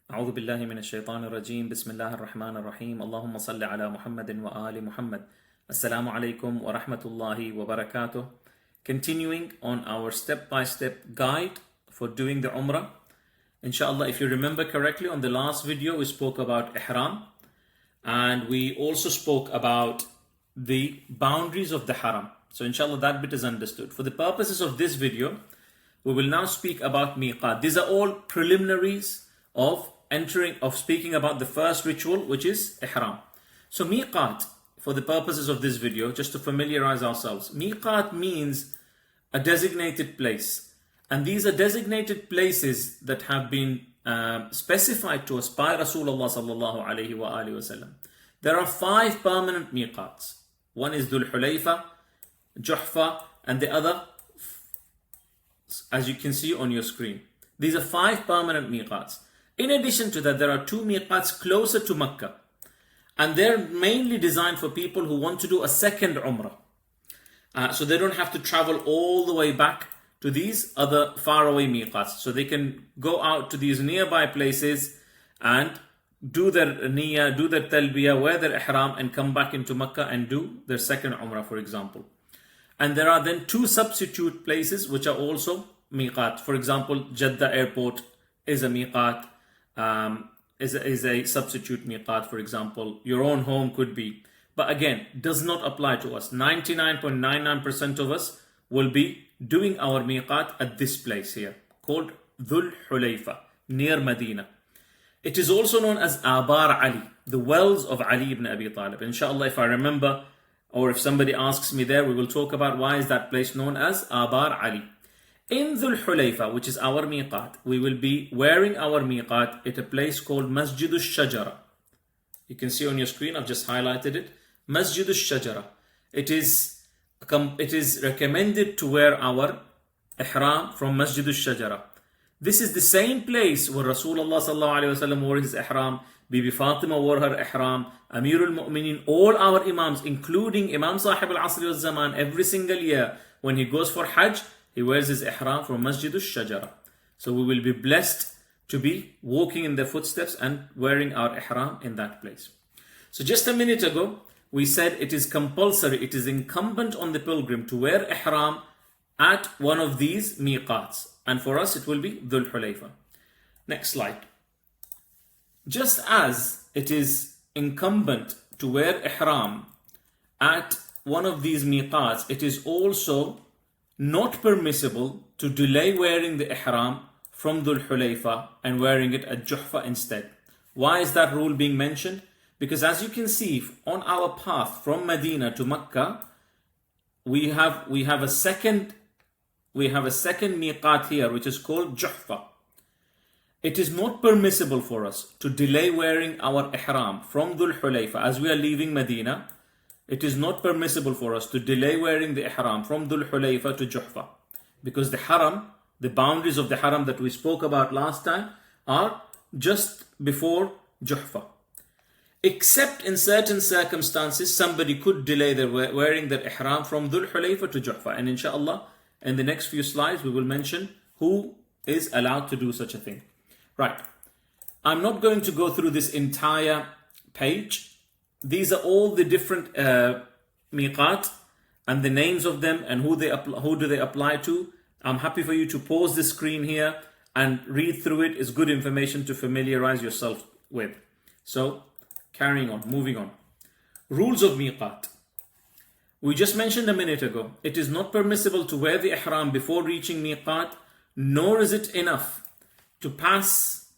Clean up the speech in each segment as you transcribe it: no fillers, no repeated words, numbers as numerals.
أعوذ بالله من الشيطان الرجيم بسم الله الرحمن الرحيم اللهم صل على محمد وآل محمد Assalamu alaikum wa rahmatullahi wa barakatuh. Continuing on our step-by-step guide for doing the umrah. Inshallah, if you remember correctly, on the last video we spoke about ihraam and we also spoke about the boundaries of the haram. So inshallah that bit is understood. For the purposes of this video, we will now speak about Meeqaat. These are all preliminaries of speaking about the first ritual, which is ihraam. So Meeqaat, for the purposes of this video, just to familiarize ourselves, Meeqaat means a designated place. And these are designated places that have been specified to us by Rasulullah sallallahu alayhi wa alihi wasallam. There are 5 permanent Meeqaats. One is Dhul Hulayfa, Juhfa, and the other, as you can see on your screen. These are 5 permanent Meeqaats. In addition to that, there are 2 Meeqaats closer to Mecca. And they're mainly designed for people who want to do a second umrah. So they don't have to travel all the way back to these other faraway Meeqaats. So they can go out to these nearby places and do their niyyah, do their talbiyah, wear their ihram and come back into Mecca and do their second umrah, for example. And there are then 2 substitute places which are also Meeqaat. For example, Jeddah airport is a Meeqaat. Is a substitute Meeqaat, for example. Your own home could be. But again, does not apply to us. 99.99% of us will be doing our Meeqaat at this place here, called Dhul Hulayfa, near Medina. It is also known as Abar Ali, the wells of Ali ibn Abi Talib. Inshallah, if I remember, or if somebody asks me there, we will talk about why is that place known as Abar Ali. In Dhul Hulayfa, which is our Meeqaat, we will be wearing our Meeqaat at a place called Masjidus Shajara. You can see on your screen, I've just highlighted it. Masjidus Shajara. It is recommended to wear our ihram from Masjidus Shajara. This is the same place where Rasulullah sallallahu alaihi wasallam wore his ihram, Bibi Fatima wore her ihram, Amirul Mu'mineen, all our imams, including Imam Sahib al-Asri al-Zaman, every single year when he goes for Hajj, he wears his ihram from Masjidus Shajara. So we will be blessed to be walking in their footsteps and wearing our ihram in that place. So just a minute ago, we said it is compulsory, it is incumbent on the pilgrim to wear ihram at one of these Meeqaats. And for us, it will be Dhul Hulayfa. Next slide. Just as it is incumbent to wear ihram at one of these Meeqaats, it is also not permissible to delay wearing the ihram from Dhul Hulayfa and wearing it at Juhfa instead. Why is that rule being mentioned? Because as you can see, on our path from Medina to Mecca, we have a second Meeqaat here, which is called Juhfa. It is not permissible for us to delay wearing our ihram from Dhul Hulayfa as we are leaving Medina. It is not permissible for us to delay wearing the ihram from Dhul Hulayfa to Juhfa. Because the haram, the boundaries of the haram that we spoke about last time, are just before Juhfa. Except in certain circumstances, somebody could delay their wearing their ihram from Dhul Hulayfa to Juhfa. And inshallah, in the next few slides, we will mention who is allowed to do such a thing. Right. I'm not going to go through this entire page. These are all the different Meeqaat and the names of them and who do they apply to. I'm happy for you to pause the screen here and read through it. It's good information to familiarize yourself with. So, carrying on, moving on. Rules of Meeqaat. We just mentioned a minute ago, it is not permissible to wear the ihram before reaching Meeqaat, nor is it enough to pass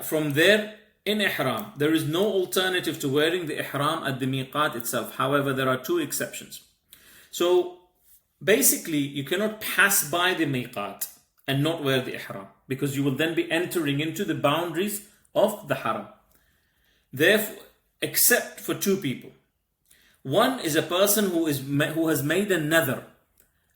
from there in ihram. There is no alternative to wearing the ihram at the Meeqaat itself. However, there are 2 exceptions. So basically, you cannot pass by the Meeqaat and not wear the ihram, because you will then be entering into the boundaries of the haram. Therefore, except for 2 people. One is a person who has made a nadhr,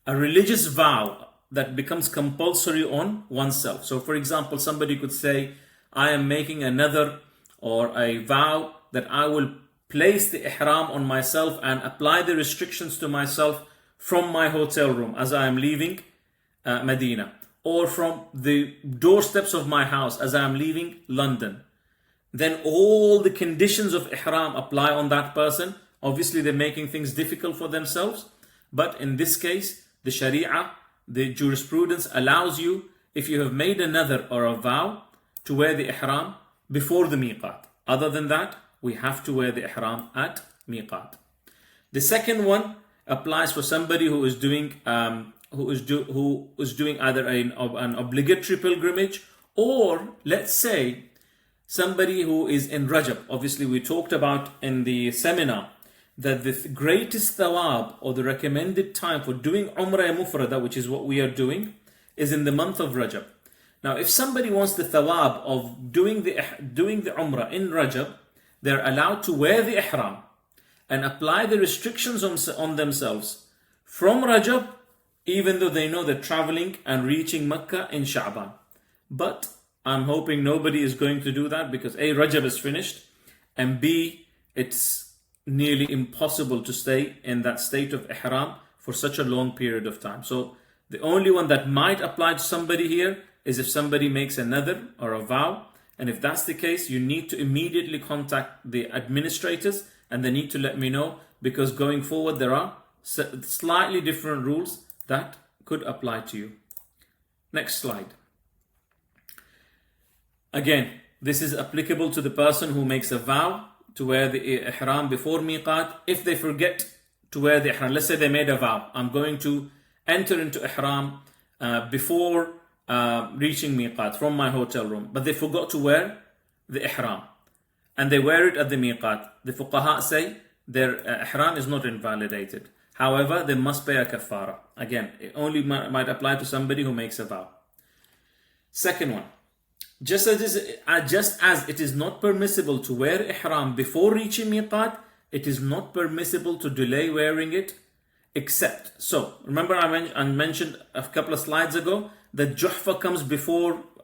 a religious vow that becomes compulsory on oneself. So for example, somebody could say, I am making a nadhr or a vow that I will place the ihram on myself and apply the restrictions to myself from my hotel room as I am leaving Medina. or from the doorsteps of my house as I am leaving London, then all the conditions of ihram apply on that person. Obviously, they're making things difficult for themselves. But in this case, the Sharia, the jurisprudence allows you, if you have made a nadhr or a vow, to wear the ihram before the Meeqaat. Other than that, we have to wear the ihram at Meeqaat. The second one applies for somebody who is doing either an obligatory pilgrimage, or let's say somebody who is in Rajab. Obviously, we talked about in the seminar that the greatest thawab, or the recommended time for doing umrah mufrada, which is what we are doing, is in the month of Rajab. Now, if somebody wants the thawab of doing the umrah in Rajab, they're allowed to wear the ihram and apply the restrictions on themselves from Rajab, even though they know they're traveling and reaching Mecca in Sha'ban. But I'm hoping nobody is going to do that, because A, Rajab is finished, and B, it's nearly impossible to stay in that state of ihram for such a long period of time. So the only one that might apply to somebody here is if somebody makes a nadhr or a vow. And if that's the case, you need to immediately contact the administrators and they need to let me know, because going forward there are slightly different rules that could apply to you. Next slide. Again, this is applicable to the person who makes a vow to wear the ihram before Meeqaat. If they forget to wear the ihram, let's say they made a vow, I'm going to enter into ihram before reaching Meeqaat from my hotel room, but they forgot to wear the ihram and they wear it at the Meeqaat. The fuqaha say their ihram is not invalidated. However, they must pay a kafara. Again, it only might apply to somebody who makes a vow. Second one, just as it is not permissible to wear ihram before reaching Meeqaat, it is not permissible to delay wearing it, except, so remember I mentioned a couple of slides ago that Juhfa comes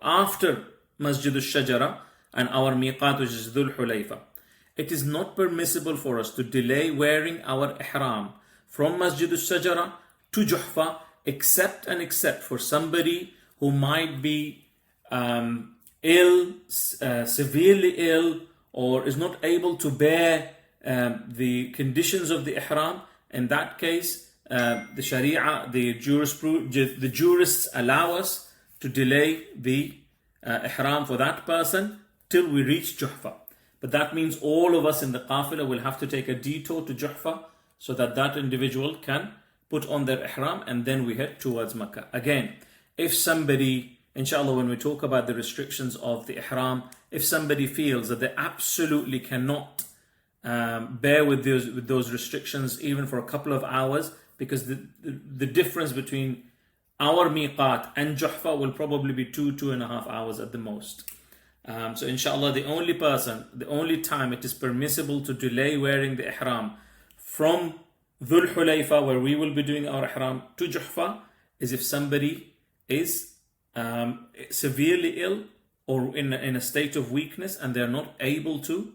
after Masjid al-Shajara and our Meeqaat, which is Dhul Hulayfa. It is not permissible for us to delay wearing our ihram from Masjid al-Shajara to Juhfa, except for somebody who might be ill, severely ill, or is not able to bear the conditions of the ihram. In that case, the Sharia, the jurists allow us to delay the ihram for that person till we reach Juhfa. But that means all of us in the qafila will have to take a detour to Juhfa so that individual can put on their ihram, and then we head towards Mecca. Again, if somebody, inshallah, when we talk about the restrictions of the ihram, if somebody feels that they absolutely cannot bear with those restrictions even for a couple of hours, because the difference between our Meeqaat and Juhfa will probably be 2.5 hours at the most. So inshallah, the only time it is permissible to delay wearing the ihram from Dhul Hulayfa, where we will be doing our ihram, to Juhfa, is if somebody is severely ill or in a state of weakness and they're not able to,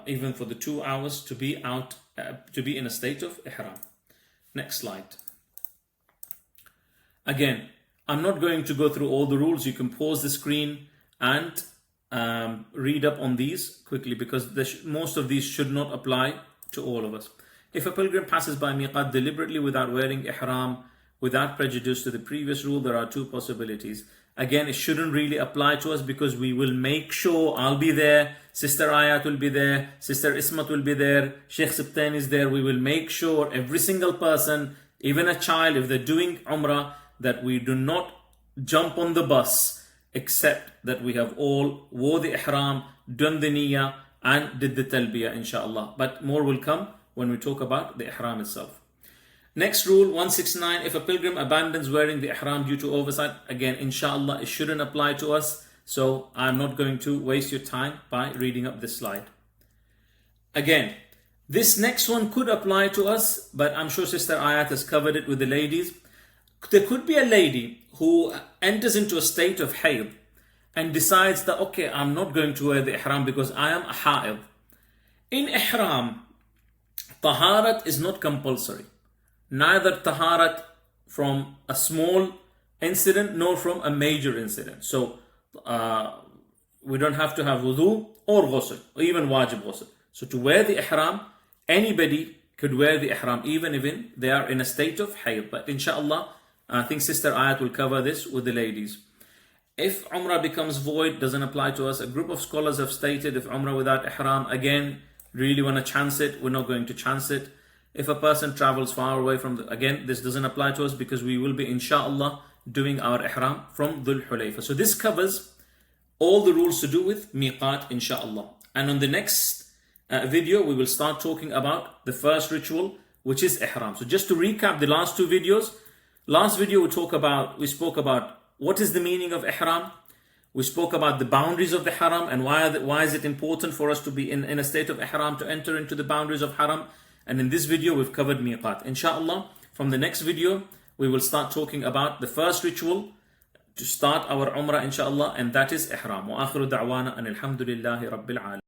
even for the 2 hours, to be in a state of ihram. Next slide. Again, I'm not going to go through all the rules. You can pause the screen and read up on these quickly, because most of these should not apply to all of us. If a pilgrim passes by Meeqaat deliberately without wearing ihram, without prejudice to the previous rule, there are two possibilities. Again, it shouldn't really apply to us, because we will make sure I'll be there, Sister Ayat will be there, Sister Ismat will be there, Sheikh Sibtain is there. We will make sure every single person, even a child, if they're doing Umrah, that we do not jump on the bus, except that we have all wore the ihram, done the niyyah, and did the talbiyah, inshallah. But more will come when we talk about the ihram itself. Next rule, 169, if a pilgrim abandons wearing the ihram due to oversight, again, inshallah, it shouldn't apply to us. So I'm not going to waste your time by reading up this slide. Again, this next one could apply to us, but I'm sure Sister Ayat has covered it with the ladies. There could be a lady who enters into a state of hayd and decides that, okay, I'm not going to wear the ihram because I am a ha'id. In ihram, taharat is not compulsory. Neither taharat from a small incident nor from a major incident. So we don't have to have wudu or ghusl, or even wajib ghusl. So to wear the ihram, anybody could wear the ihram, even if they are in a state of hayd. But inshallah, I think Sister Ayat will cover this with the ladies. If umrah becomes void, doesn't apply to us. A group of scholars have stated if umrah without ihram, again, really want to chance it, we're not going to chance it. If a person travels far away from again, this doesn't apply to us because we will be inshallah doing our ihram from Dhul Hulayfa. So this covers all the rules to do with Meeqaat, inshallah. And on the next video, we will start talking about the first ritual, which is ihram. So just to recap the last two videos, last video we spoke about what is the meaning of ihram. We spoke about the boundaries of the haram and why is it important for us to be in a state of ihram to enter into the boundaries of haram. And in this video, we've covered Meeqaat. Inshallah, from the next video, we will start talking about the first ritual to start our umrah, inshallah, and that is ihram. Wa akhiru da'wana and alhamdulillahi rabbil alamin.